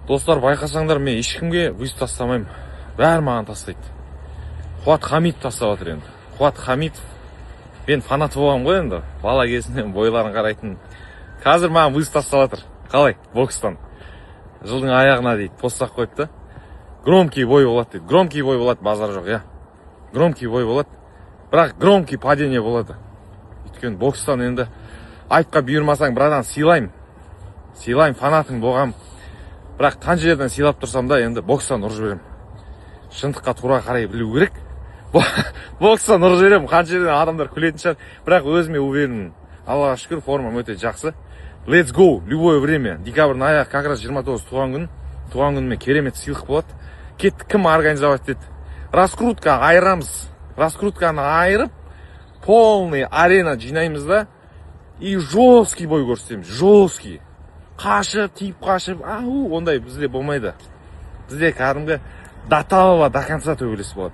Достар, байқасаңдар, мен ешкімге виз тастамаймын. Бәрі маған тастайды. Қуат Хамит тастап отыр енді. Қуат Хамит. Мен фанаты болғам ғой енді. Бала кезінен бойларын қарайтын. Қазір маған виз тастап отыр. Қалай? Бокстан. Жылдың аяғына дейді. Постақ қойыпты. Громкий бой болады дейді. Громкий бой болады, базар жоқ, я. Громкий бой болады. Бірақ громкий падение болады. Өйткені бокстан енді айтқа бұйырмасаң, брадан сыйлайым. Сыйлайым, фанатың болғам. Бірақ қанша жерден сыйлап тұрсам да, енді бокстан ұрып жіберем. Шындыққа тура қарай білу керек. Бокстан ұрып жіберем. Қанша жерден адамдар күлетін шығар. Бірақ өзіме уверенмін. Аллаға шүкір, формам өте жақсы. Let's go, любое время. Декабрьдің аяғы, как раз 29 туған күн. Туған күніме керемет сыйлық болады. Кетті, кім организовать деді. Раскрутка айырамыз. Раскрутканы айырып, полный арена жинаймыз да, и жесткий бой көрсетеміз. Жесткий. Қашып, тиіп қашып, ондай бізде болмайды. Бізде кәдімгі до талого, до конца төбелес болады.